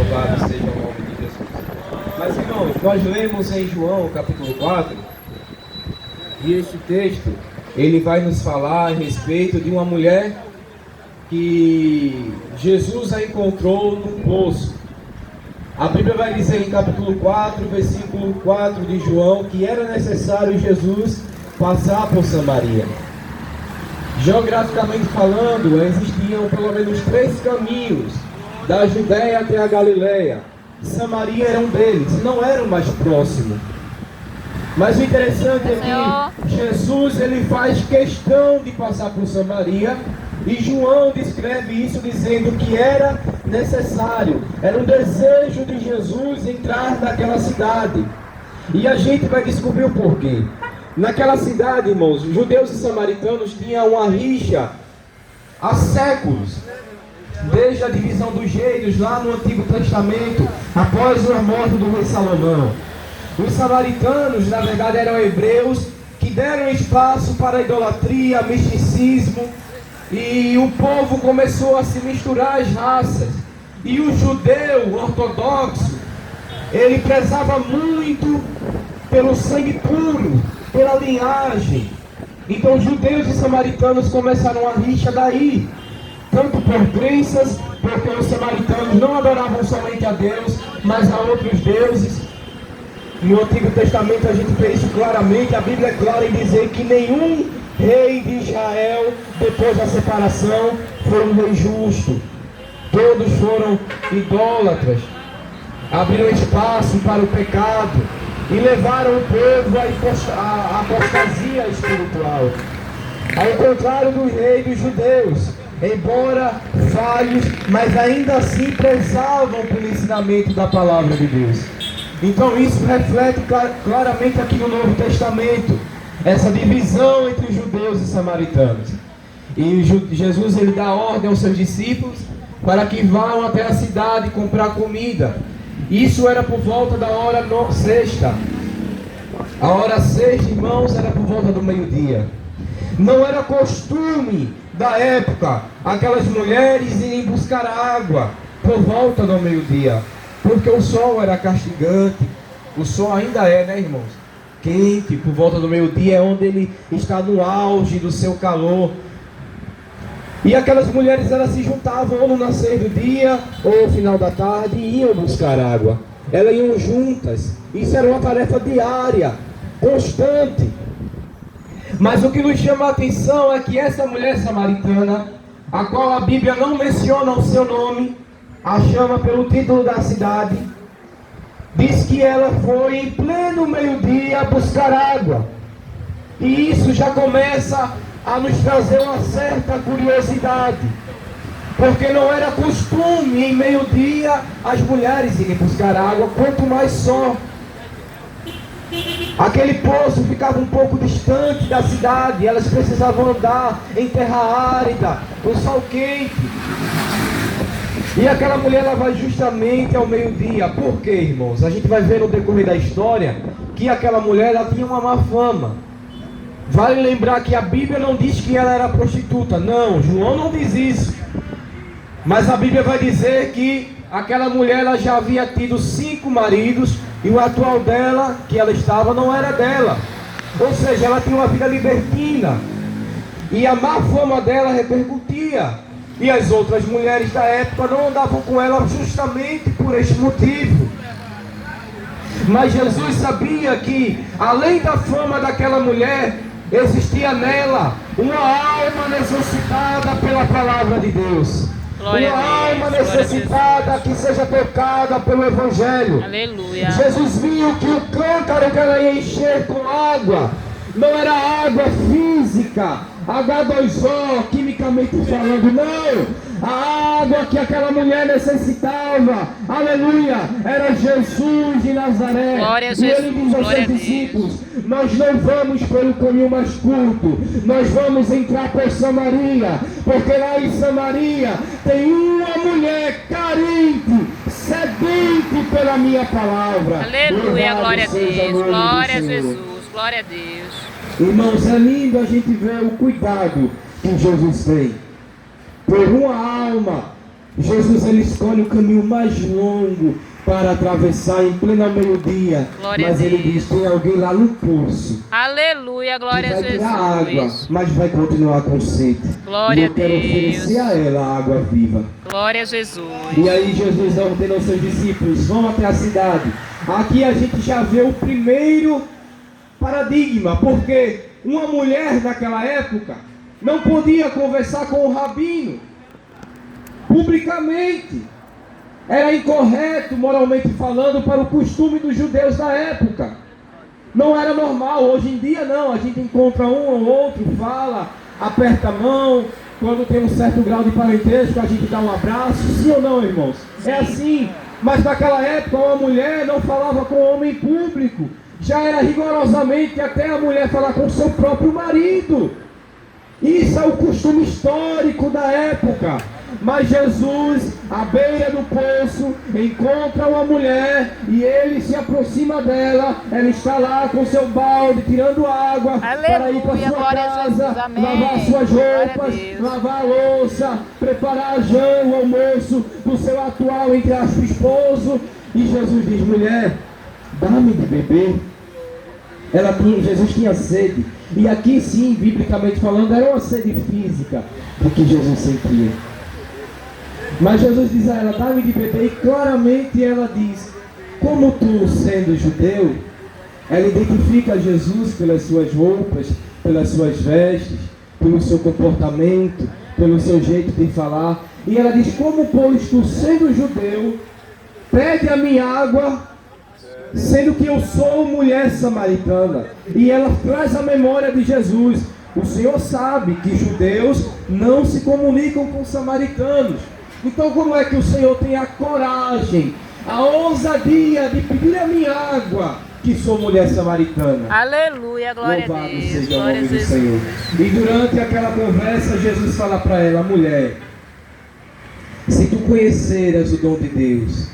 Louvado seja o nome de Jesus. Mas, irmãos, nós lemos em João, capítulo 4, e este texto, ele vai nos falar a respeito de uma mulher que Jesus a encontrou num poço. A Bíblia vai dizer em capítulo 4, versículo 4 de João, que era necessário Jesus passar por Samaria. Geograficamente falando, existiam pelo menos 3 caminhos da Judéia até a Galileia. Samaria era um deles, não era o mais próximo. Mas o interessante é que Jesus ele faz questão de passar por Samaria, e João descreve isso dizendo que era necessário, era um desejo de Jesus entrar naquela cidade. E a gente vai descobrir o porquê. Naquela cidade, irmãos, judeus e samaritanos tinham uma rixa há séculos, desde a divisão dos reinos lá no Antigo Testamento, após a morte do rei Salomão. Os samaritanos, na verdade, eram hebreus que deram espaço para a idolatria, misticismo, e o povo começou a se misturar as raças. E o judeu ortodoxo, ele prezava muito pelo sangue puro, pela linhagem. Então judeus e samaritanos começaram a rixa daí, tanto por crenças, porque os samaritanos não adoravam somente a Deus, mas a outros deuses. No Antigo Testamento a gente vê isso claramente. A Bíblia é clara em dizer que nenhum rei de Israel, depois da separação, foi um rei justo. Todos foram idólatras, abriram espaço para o pecado e levaram o povo à apostasia espiritual. Ao contrário do rei dos judeus, embora falhos, mas ainda assim prezavam pelo ensinamento da palavra de Deus. Então isso reflete claramente aqui no Novo Testamento, essa divisão entre judeus e samaritanos. E Jesus ele dá ordem aos seus discípulos para que vão até a cidade comprar comida. Isso era por volta da hora sexta. A hora sexta, irmãos, era por volta do meio-dia. Não era costume da época aquelas mulheres irem buscar água por volta do meio-dia, porque o sol era castigante. O sol ainda é, né, irmãos? Quente, por volta do meio-dia é onde ele está no auge do seu calor. E aquelas mulheres, elas se juntavam ou no nascer do dia ou no final da tarde e iam buscar água. Elas iam juntas. Isso era uma tarefa diária, constante. Mas o que nos chama a atenção é que essa mulher samaritana, a qual a Bíblia não menciona o seu nome, a chama pelo título da cidade, diz que ela foi em pleno meio-dia buscar água. E isso já começa a nos trazer uma certa curiosidade, porque não era costume em meio-dia as mulheres irem buscar água, quanto mais só. Aquele poço ficava um pouco distante da cidade, elas precisavam andar em terra árida, o sol quente. E aquela mulher, ela vai justamente ao meio-dia. Por quê, irmãos? A gente vai ver no decorrer da história que aquela mulher, ela tinha uma má fama. Vale lembrar que a Bíblia não diz que ela era prostituta. Não, João não diz isso. Mas a Bíblia vai dizer que aquela mulher, ela já havia tido 5 maridos, e o atual dela, que ela estava, não era dela. Ou seja, ela tinha uma vida libertina. E a má fama dela repercutia. E as outras mulheres da época não andavam com ela justamente por este motivo. Mas Jesus sabia que, além da fama daquela mulher, existia nela uma alma necessitada pela palavra de Deus. Glória uma alma necessitada que seja tocada pelo Evangelho. Aleluia. Jesus viu que o cântaro que ela ia encher com água não era água física, H2O, quimicamente falando, não. A água que aquela mulher necessitava, aleluia, era Jesus de Nazaré. Glória a Jesus. E ele diz aos seus discípulos: nós não vamos pelo caminho mais curto, nós vamos entrar por Samaria, porque lá em Samaria tem uma mulher carente, sedente pela minha palavra. Aleluia, glória a Deus, glória a Jesus, glória a Deus. Irmãos, é lindo a gente ver o cuidado que Jesus tem por uma alma Jesus, ele escolhe o caminho mais longo para atravessar em pleno meio-dia. Mas ele diz, tem alguém lá no poço. Aleluia, glória a vai tirar água, Jesus. mas vai continuar com sede. Glória e a eu quero oferecer a ela a água viva. Glória a Jesus. E aí Jesus ordenou aos seus discípulos, vão até a cidade. Aqui a gente já vê o primeiro paradigma, porque uma mulher naquela época não podia conversar com o rabino publicamente. Era incorreto, moralmente falando, para o costume dos judeus da época. Não era normal. Hoje em dia não, a gente encontra um ou outro, fala, aperta a mão. Quando tem um certo grau de parentesco, a gente dá um abraço. Sim ou não, irmãos? É assim. Mas naquela época uma mulher não falava com o homem público. Já era rigorosamente até a mulher falar com o seu próprio marido. Isso é o costume histórico da época. Mas Jesus, à beira do poço, encontra uma mulher e ele se aproxima dela. Ela está lá com seu balde, tirando água. Aleluia, para ir para sua casa, Jesus, amém. lavar suas roupas, lavar a louça, preparar o almoço do seu atual, entre aspas, esposo. E Jesus diz, mulher, dá-me de beber. Jesus tinha sede. E aqui sim, biblicamente falando, era uma sede física do que Jesus sentia. Mas Jesus diz a ela, dá-me de beber. E claramente ela diz, como tu sendo judeu, ela identifica Jesus pelas suas roupas, pelas suas vestes, pelo seu comportamento, pelo seu jeito de falar. E ela diz, como pois tu sendo judeu, pede a minha água, sendo que eu sou mulher samaritana. E ela traz a memória de Jesus. O Senhor sabe que judeus não se comunicam com samaritanos. Então como é que o Senhor tem a coragem, a ousadia de pedir a minha água, que sou mulher samaritana? Aleluia, glória Louvado a Deus. seja o Glória nome a do Jesus. Senhor. E durante aquela conversa, Jesus fala para ela, mulher, se tu conheceras o dom de Deus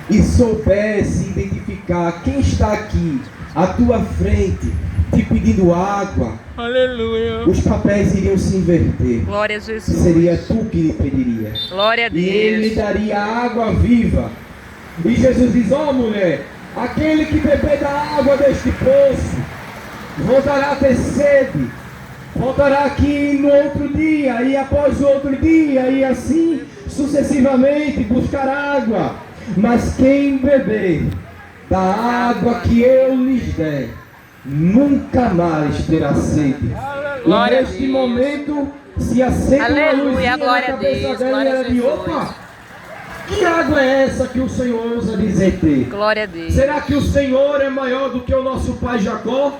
e soubesse identificar quem está aqui à tua frente te pedindo água, Aleluia. os papéis iriam se inverter. Glória a Jesus. Seria tu que lhe pediria. Glória a E ele lhe Deus. daria água viva. E Jesus diz, ó mulher, aquele que beber da água deste poço, voltará a ter sede. Voltará aqui no outro dia, e após o outro dia, e assim sucessivamente buscar água. Mas quem beber da água que eu lhes der, nunca mais terá sede. Glória E a neste Deus. momento se acende uma Aleluia, luzinha na glória a cabeça Deus, dela, e glória a ela diz, Jesus. opa, que água é essa que o Senhor usa dizer ter? Glória a Deus. Será que o Senhor é maior do que o nosso pai Jacó,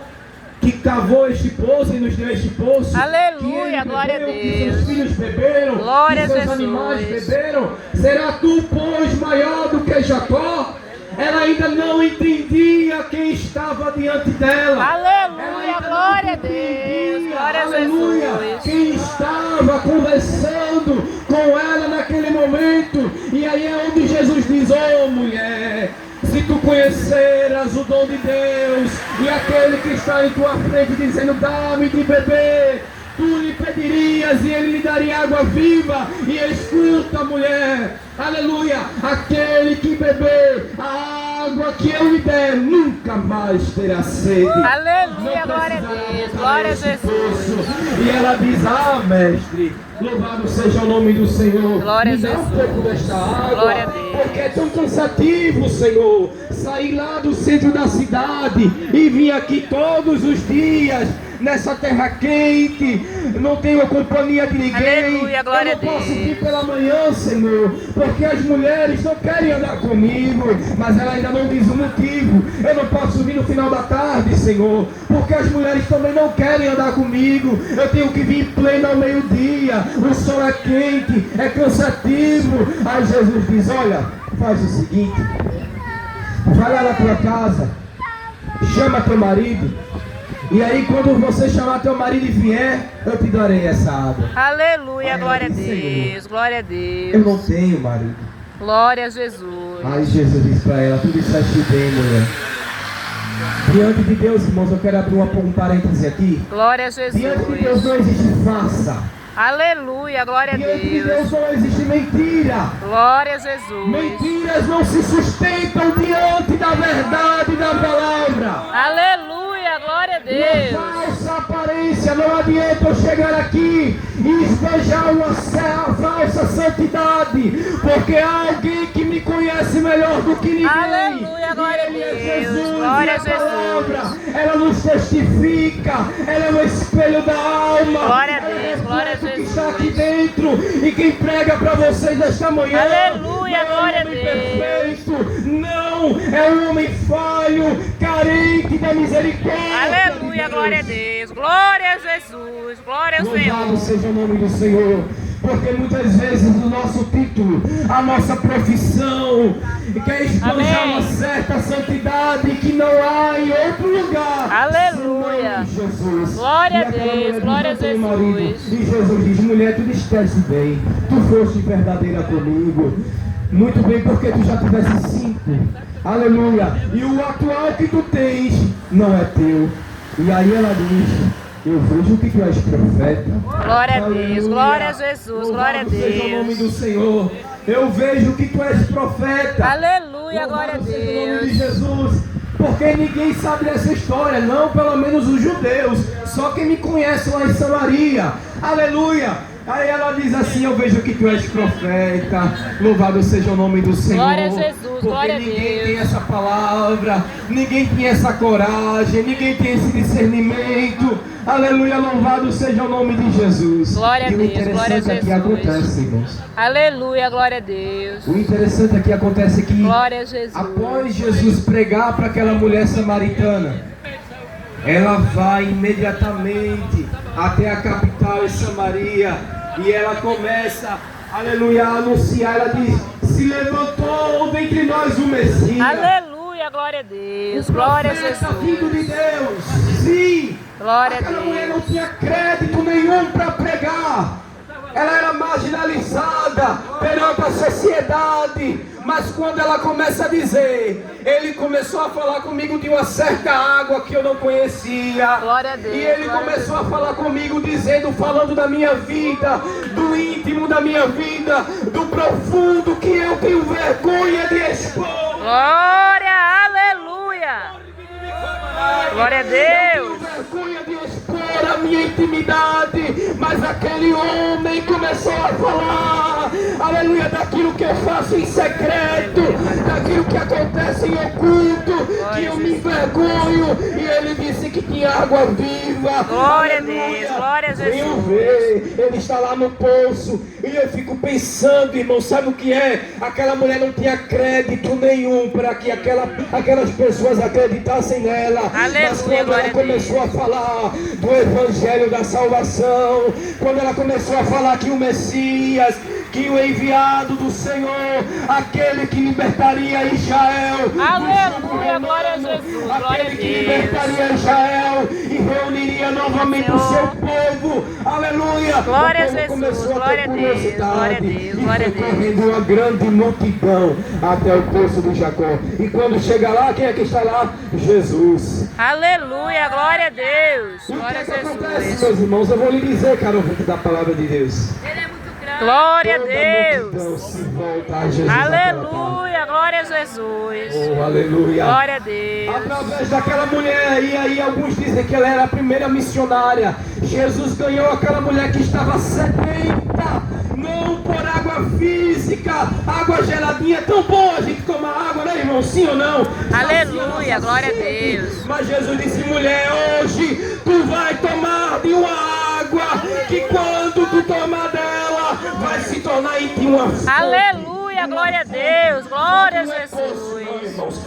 que cavou este poço e nos deu este poço? Aleluia, que ele glória a bebeu, que Deus. seus filhos beberam, Glória que a seus Jesus. animais beberam? Será tu, pois, maior do que Jacó? Ela ainda não entendia quem estava diante dela. Aleluia, glória a Deus. Glória a Aleluia, Jesus. quem estava conversando com ela naquele momento. E aí é onde Jesus diz, ô mulher, se tu conheceras o dom de Deus, e aquele que está em tua frente dizendo, dá-me de beber, tu lhe pedirias e ele lhe daria água viva. E escuta, mulher, aleluia, aquele que beber a água que eu lhe der, nunca mais terá sede. Aleluia, Não glória a precisará Deus. voltar Glória a este Jesus. poço. E ela diz, mestre, louvado seja o nome do Senhor. Glória a Me dá um Jesus. pouco desta água. Glória a Deus. Porque é tão cansativo, Senhor, sair lá do centro da cidade e vir aqui todos os dias, nessa terra quente, não tenho a companhia de ninguém. Aleluia, glória eu não a posso Deus. vir pela manhã, Senhor, porque as mulheres não querem andar comigo, mas ela ainda não diz o motivo. Eu não posso vir no final da tarde, Senhor, porque as mulheres também não querem andar comigo. Eu tenho que vir pleno ao meio-dia, o sol é quente, é cansativo. Aí Jesus diz, olha, faz o seguinte, vai lá na tua casa, chama teu marido, e aí quando você chamar teu marido e vier, eu te darei essa água. Aleluia, Ai, glória a Senhor. Deus. Glória a Eu Deus. não tenho marido. Glória a Jesus. Aí Jesus diz para ela, tu disseste bem, mulher. Diante de Deus, irmãos, eu quero abrir um parêntese aqui. Glória a Jesus. Diante de Deus não existe farsa. Aleluia, glória a Diante de Deus. Deus não existe mentira. Glória a Jesus. Mentiras não se sustentam diante da verdade da palavra. Aleluia, glória a Uma Deus. falsa aparência, não adianta eu chegar aqui e esbanjar uma falsa santidade, porque há alguém que me conhece melhor do que ninguém. Aleluia, glória a Ele é Deus. Jesus, Glória a e a palavra, Jesus. ela nos testifica, ela é o espelho da alma. Glória a ela Deus, glória a reflete o que Jesus. está aqui dentro, e quem prega para vocês nesta manhã Aleluia, não glória é a um homem Deus. perfeito, não, é um homem falho, carente da misericórdia. Aleluia, de Deus. glória a Deus. Glória a Jesus. Glória ao Louvado Senhor. seja o nome do Senhor, porque muitas vezes o nosso título, a nossa profissão, quer esbanjar Amém. uma certa santidade que não há em outro lugar. Aleluia. Senão em Jesus. Glória a E aquela Deus, mulher diz, glória a "Não tenho marido." Jesus. E Jesus diz, mulher, tu disseste bem, tu foste verdadeira comigo. Muito bem, porque tu já tivesse 5. Aleluia. E o atual que tu tens não é teu. E aí ela diz, eu vejo que tu és profeta. Glória a Deus. Aleluia. Glória a Jesus. Glória a Louvado seja o nome do Deus. Senhor. Eu vejo que tu és profeta. Aleluia, glória a Louvado seja o nome de Deus. Jesus. Porque ninguém sabe dessa história, não, pelo menos os judeus. Só quem me conhece lá em Samaria. Aleluia. Aí ela diz assim, eu vejo que tu és profeta. Louvado seja o nome do Senhor. Glória a Jesus, Porque glória a ninguém Deus. tem essa palavra, ninguém tem essa coragem, ninguém tem esse discernimento. Aleluia, louvado seja o nome de Jesus. Glória a E o Deus, glória a interessante aqui Jesus. acontece, irmãos. Aleluia, glória a Deus. O interessante aqui acontece que Glória a Jesus. após Jesus pregar para aquela mulher samaritana, ela vai imediatamente até a capital em Samaria e ela começa, aleluia, a anunciar. Ela diz, se levantou dentre nós o Messias, Aleluia, glória a Deus. o Glória a profeta filho de Jesus. Deus. Sim, Glória a aquela mulher não Deus. tinha crédito nenhum para pregar. Ela era marginalizada perante a sociedade. Mas quando ela começa a dizer, ele começou a falar comigo de uma certa água que eu não conhecia. Glória a Deus. E ele glória a começou a Deus. falar comigo, dizendo, falando da minha vida, do íntimo da minha vida, do profundo que eu tenho vergonha de expor. Glória, aleluia. Glória a Eu Deus. tenho vergonha de expor a minha intimidade, mas aquele homem começou a falar, aleluia, daquilo que eu faço em secreto, daquilo que acontece em oculto, que eu me envergonho, e ele disse que tinha água viva. Glória a Aleluia. Deus, glória a Venham Jesus. ver, ele está lá no poço, e eu fico pensando, irmão, sabe o que é? Aquela mulher não tinha crédito nenhum para que aquelas pessoas acreditassem nela. Aleluia, Mas quando ela glória a começou a falar do evangelho da salvação, quando ela começou a falar que o Messias, que o enviado do Senhor, aquele que libertaria Israel, do Aleluia, jugo romano, glória a Jesus, glória a aquele que Deus. libertaria Israel e reuniria novamente o seu povo, aleluia. Glória a O povo Jesus, começou a ter glória a Deus, curiosidade, glória a Deus, e glória a foi Deus. correndo uma grande multidão até o poço de Jacó. E quando chega lá, quem é que está lá? Jesus. Aleluia, glória a Deus. E o que Glória é a que acontece, Jesus. meus irmãos? Eu vou lhe dizer, caro ouvinte da palavra de Deus. Glória a Toda multidão Deus. se volta a Jesus naquela tarde. Aleluia, glória a Jesus. Oh, aleluia. Glória a Deus. Através daquela mulher, e aí alguns dizem que ela era a primeira missionária. Jesus ganhou aquela mulher que estava sedenta, não por água física, água geladinha. É tão bom a gente tomar água, né, irmão? Sim ou não? Aleluia, Nossa glória a sede. Deus. Mas Jesus disse, mulher, hoje tu vai tomar de uma água que quando tu tomar dela, vai se tornar em ti uma fonte. Aleluia, glória a Deus. Glória a Não é poço, não, Jesus. irmãos.